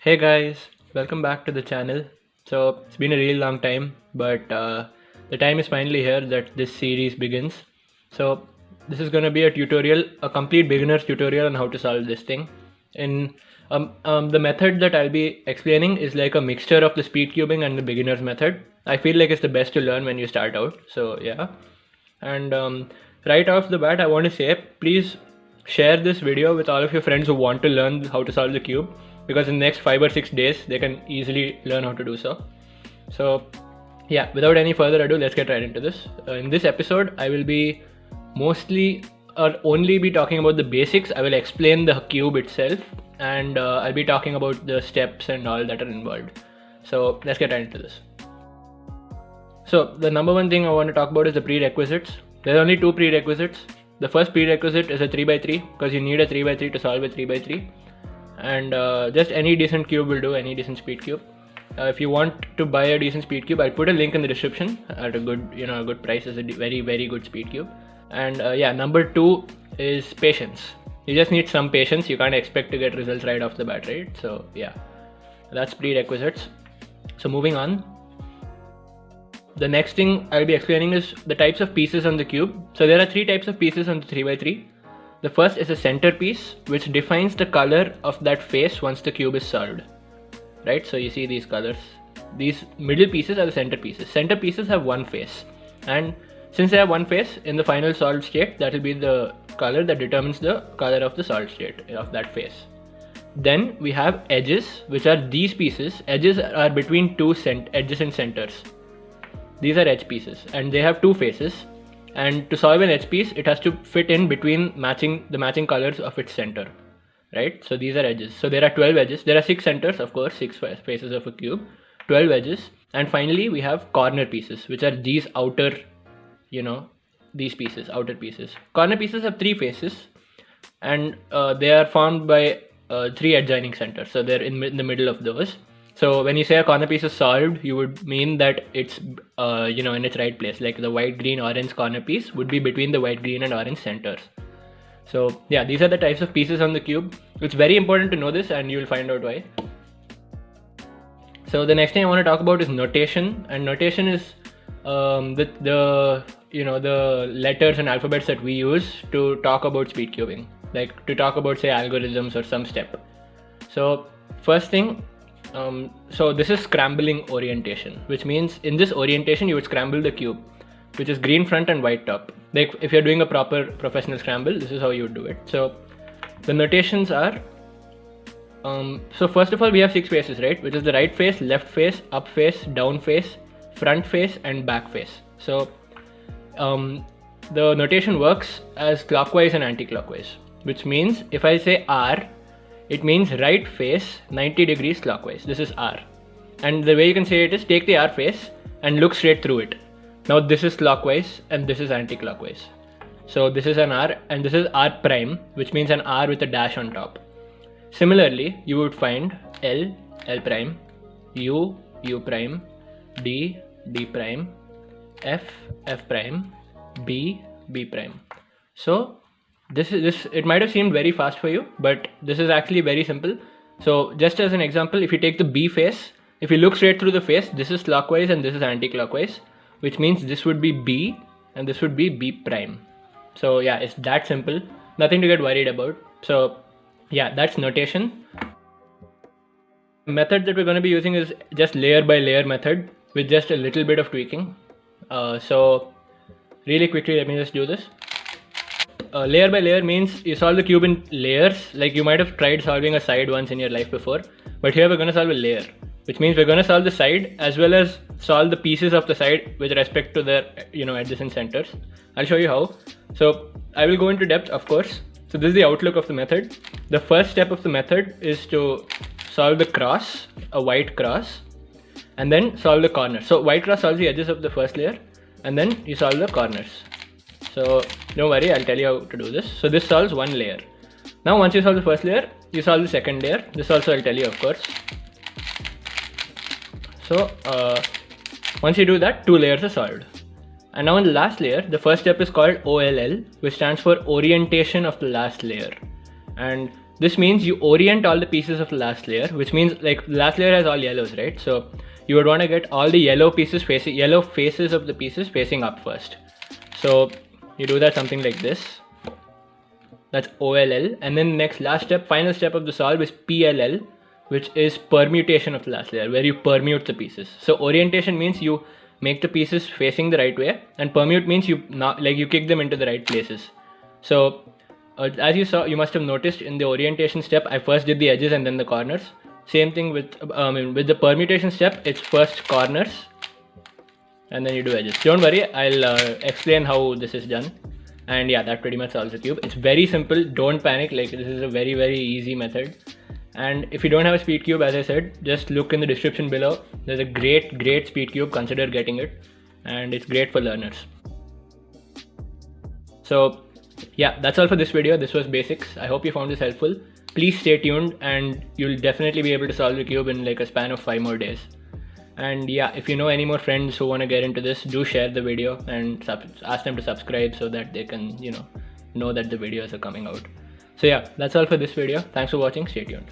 Hey guys, welcome back to the channel. So it's been a really long time, but the time is finally here that this series begins. So this is going to be a tutorial, a complete beginner's tutorial on how to solve this thing. In the method that I'll be explaining is like a mixture of the speed cubing and the beginner's method. I feel like it's the best to learn when you start out. So yeah, and right off the bat, I want to say, please share this video with all of your friends who want to learn how to solve the cube, because in the next 5 or 6 days they can easily learn how to do so. So yeah, without any further ado, let's get right into this. In this episode, I will be mostly or only be talking about the basics. I will explain the cube itself, and I'll be talking about the steps and all that are involved. So let's get right into this. So the number one thing I want to talk about is the prerequisites. There are only two prerequisites. The first prerequisite is a 3x3, because you need a 3x3 to solve a 3x3. And just any decent cube will do, any decent speed cube. If you want to buy a decent speed cube, I'll put a link in the description at a good price. Is a very good speed cube. And yeah, number two is patience. You just need some patience. You can't expect to get results right off the bat, right? So yeah, that's prerequisites. So moving on. The next thing I'll be explaining is the types of pieces on the cube. So there are three types of pieces on the 3x3. The first is a centerpiece, which defines the color of that face once the cube is solved. Right, so you see these colors. These middle pieces are the centerpieces. Centerpieces have one face, and since they have one face, in the final solved state, that will be the color that determines the color of the solved state of that face. Then we have edges, which are these pieces. Edges are between two edges and centers. These are edge pieces, and they have two faces. And to solve an edge piece, it has to fit in between the matching colors of its center, right? So these are edges. So there are 12 edges. There are 6 centers, of course, 6 faces of a cube, 12 edges. And finally, we have corner pieces, which are these outer, these pieces, outer pieces. Corner pieces have 3 faces, and they are formed by 3 adjoining centers. So they're in the middle of those. So when you say a corner piece is solved, you would mean that it's in its right place. Like the white, green, orange corner piece would be between the white, green and orange centers. So yeah, these are the types of pieces on the cube. It's very important to know this, and you will find out why. So the next thing I want to talk about is notation, and notation is the letters and alphabets that we use to talk about speed cubing, like to talk about, say, algorithms or some step. So first thing. So this is scrambling orientation, which means in this orientation you would scramble the cube, which is green front and white top. Like if you're doing a proper professional scramble, this is how you would do it. So the notations are, so first of all, we have 6 faces, right? Which is the right face, left face, up face, down face, front face, and back face. So the notation works as clockwise and anti-clockwise, which means if I say R, it means right face 90 degrees clockwise. This is R. And the way you can say it is, take the R face and look straight through it. Now this is clockwise and this is anti-clockwise. So this is an R and this is R prime, which means an R with a dash on top. Similarly, you would find L, L prime, U, U prime, D, D prime, F, F prime, B, B prime. So this it might have seemed very fast for you, but this is actually very simple. So just as an example, if you take the B face, if you look straight through the face, this is clockwise and this is anti-clockwise, which means this would be B and this would be B prime. So yeah, it's that simple, nothing to get worried about. So yeah, that's notation. The method that we're going to be using is just layer by layer method with just a little bit of tweaking. So really quickly, let me just do this. Layer by layer means you solve the cube in layers. Like you might have tried solving a side once in your life before, but here we're going to solve a layer, which means we're going to solve the side as well as solve the pieces of the side with respect to their adjacent centers. I'll show you how. So I will go into depth, of course. So this is the outlook of the method. The first step of the method is to solve the cross, a white cross, and then solve the corner. So white cross solves the edges of the first layer, and then you solve the corners. So don't worry, I'll tell you how to do this. So this solves one layer. Now once you solve the first layer, you solve the second layer. This also I'll tell you, of course. So once you do that, 2 layers are solved. And now in the last layer, the first step is called OLL, which stands for orientation of the last layer. And this means you orient all the pieces of the last layer, which means like the last layer has all yellows, right? So you would want to get all the yellow faces of the pieces facing up first. So you do that something like this. That's OLL, and then next final step of the solve is PLL, which is permutation of the last layer, where you permute the pieces. So orientation means you make the pieces facing the right way, and permute means you kick them into the right places. So as you must have noticed in the orientation step, I first did the edges and then the corners. Same thing with the permutation step, it's first corners and then you do edges. Don't worry, I'll explain how this is done. And yeah, that pretty much solves the cube. It's very simple, don't panic, like this is a very, very easy method. And if you don't have a speed cube, as I said, just look in the description below. There's a great speed cube, consider getting it. And it's great for learners. So yeah, that's all for this video. This was basics. I hope you found this helpful. Please stay tuned and you'll definitely be able to solve the cube in like a span of 5 more days. And yeah, if you know any more friends who want to get into this, do share the video and ask them to subscribe so that they can, know that the videos are coming out. So yeah, that's all for this video. Thanks for watching. Stay tuned.